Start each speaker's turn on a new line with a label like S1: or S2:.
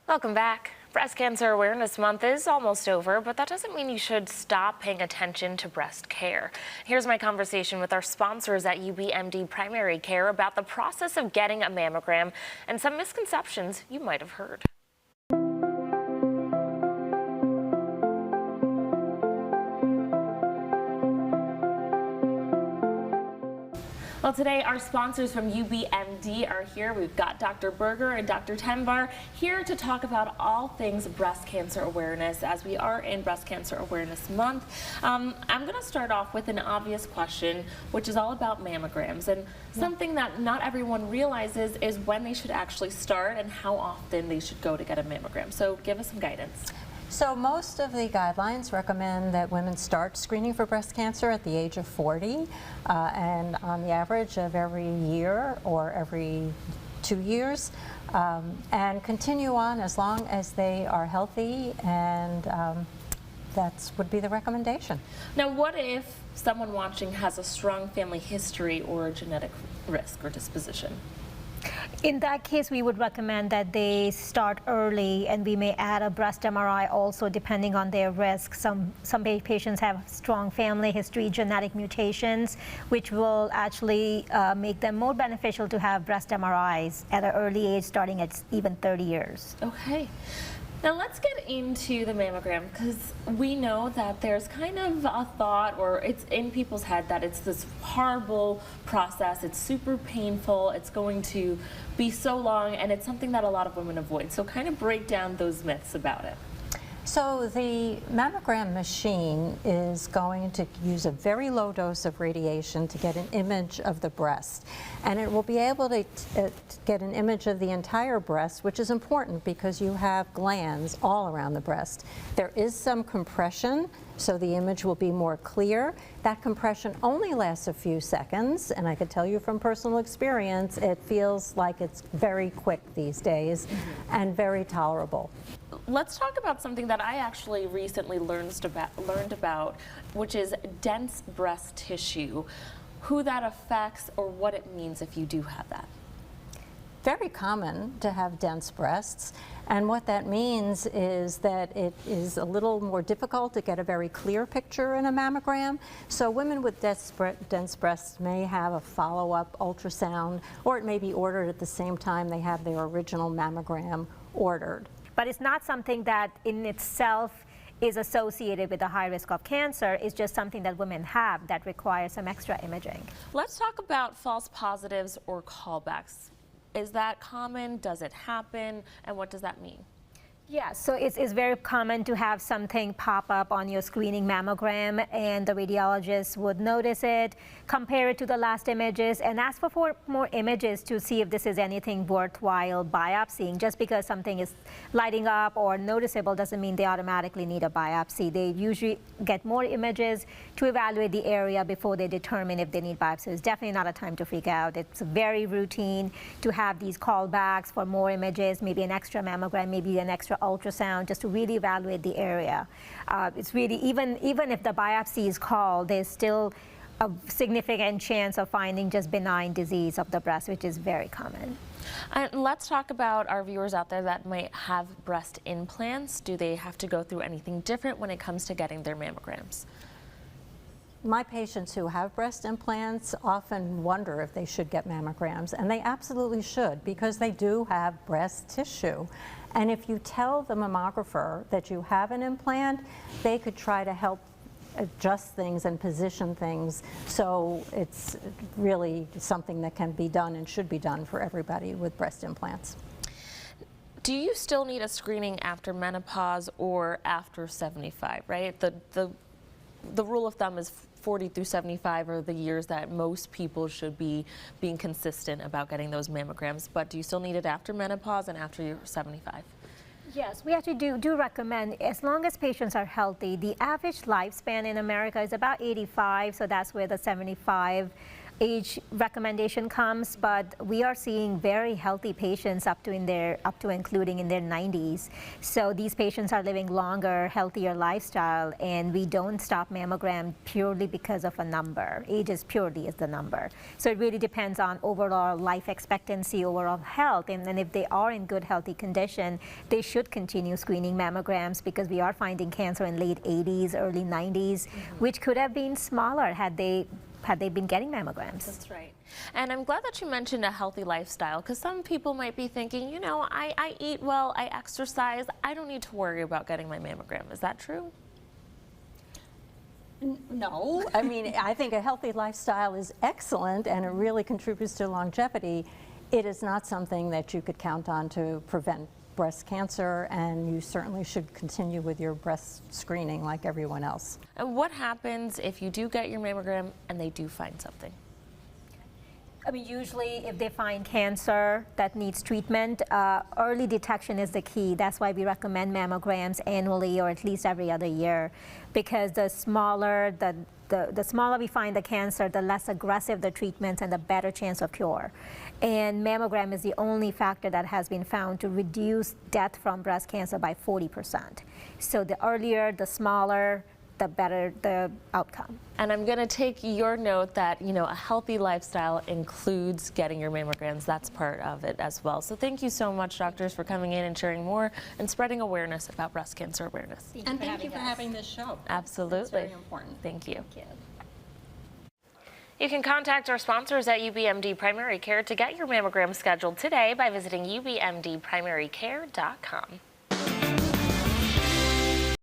S1: Welcome back. Breast Cancer Awareness Month is almost over, but that doesn't mean you should stop paying attention to breast care. Here's my conversation with our sponsors at UBMD Primary Care about the process of getting a mammogram and some misconceptions you might have heard. Well, today our sponsors from UBMD are here. We've got Dr. Berger and Dr. Tembar here to talk about all things breast cancer awareness as we are in Breast Cancer Awareness Month. I'm going to start off with an obvious question, which is all about mammograms. And something that not everyone realizes is when they should actually start and how often they should go to get a mammogram. So give us some guidance.
S2: So most of the guidelines recommend that women start screening for breast cancer at the age of 40, and on the average of every year or every 2 years, and continue on as long as they are healthy, and that would be the recommendation.
S1: Now, what if someone watching has a strong family history or a genetic risk or disposition?
S3: In that case, we would recommend that they start early, and we may add a breast MRI also depending on their risk. Some patients have strong family history, genetic mutations, which will actually make them more beneficial to have breast MRIs at an early age, starting at even 30 years.
S1: Okay. Now let's get into the mammogram, because we know that there's kind of a thought, or it's in people's head, that it's this horrible process, it's super painful, it's going to be so long, and it's something that a lot of women avoid. So kind of break down those myths about it.
S2: So the mammogram machine is going to use a very low dose of radiation to get an image of the breast. And it will be able to get an image of the entire breast, which is important because you have glands all around the breast. There is some compression, so the image will be more clear. That compression only lasts a few seconds, and I could tell you from personal experience, it feels like it's very quick these days and very tolerable.
S1: Let's talk about something that I actually recently learned about, which is dense breast tissue, who that affects or what it means if you do have that.
S2: Very common to have dense breasts, and what that means is that it is a little more difficult to get a very clear picture in a mammogram. So women with dense breasts may have a follow-up ultrasound, or it may be ordered at the same time they have their original mammogram ordered.
S3: But it's not something that in itself is associated with a high risk of cancer. It's just something that women have that requires some extra imaging.
S1: Let's talk about false positives or callbacks. Is that common? Does it happen? And what does that mean?
S3: Yeah, so it's very common to have something pop up on your screening mammogram, and the radiologist would notice it, compare it to the last images, and ask for more images to see if this is anything worthwhile biopsying. Just because something is lighting up or noticeable doesn't mean they automatically need a biopsy. They usually get more images to evaluate the area before they determine if they need biopsy. It's definitely not a time to freak out. It's very routine to have these callbacks for more images, maybe an extra mammogram, maybe an extra ultrasound, just to really evaluate the area. It's really, even if the biopsy is called, there's still a significant chance of finding just benign disease of the breast, which is very common.
S1: And let's talk about our viewers out there that might have breast implants. Do they have to go through anything different when it comes to getting their mammograms?
S2: My patients who have breast implants often wonder if they should get mammograms, and they absolutely should, because they do have breast tissue. And if you tell the mammographer that you have an implant, they could try to help adjust things and position things, so it's really something that can be done and should be done for everybody with breast implants.
S1: Do you still need a screening after menopause or after 75, right? The rule of thumb is 40 through 75 are the years that most people should be being consistent about getting those mammograms, but do you still need it after menopause and after you're 75?
S3: Yes, we actually do recommend, as long as patients are healthy. The average lifespan in America is about 85, so that's where the 75 age recommendation comes, but we are seeing very healthy patients up to including in their 90s. So these patients are living longer, healthier lifestyle, and we don't stop mammogram purely because of a number. Age is purely the number. So it really depends on overall life expectancy, overall health, and if they are in good healthy condition, they should continue screening mammograms, because we are finding cancer in late 80s, early 90s, which could have been smaller had they been getting mammograms.
S1: That's right. And I'm glad that you mentioned a healthy lifestyle, because some people might be thinking, you know, I eat well, I exercise, I don't need to worry about getting my mammogram. Is that true?
S2: No, I mean, I think a healthy lifestyle is excellent and it really contributes to longevity. It is not something that you could count on to prevent breast cancer, and you certainly should continue with your breast screening like everyone else.
S1: And what happens if you do get your mammogram and they do find something?
S3: I mean, usually if they find cancer that needs treatment, early detection is the key. That's why we recommend mammograms annually or at least every other year, because the smaller we find the cancer, the less aggressive the treatments and the better chance of cure. And mammogram is the only factor that has been found to reduce death from breast cancer by 40%. So the earlier, the smaller, the better the outcome.
S1: And I'm going to take your note that, you know, a healthy lifestyle includes getting your mammograms. That's part of it as well. So thank you so much, doctors, for coming in and sharing more and spreading awareness about breast cancer awareness.
S2: And thank you for having this show.
S1: Absolutely.
S2: It's very important.
S1: Thank you.
S3: Thank you.
S1: You can contact our sponsors at UBMD Primary Care to get your mammogram scheduled today by visiting ubmdprimarycare.com.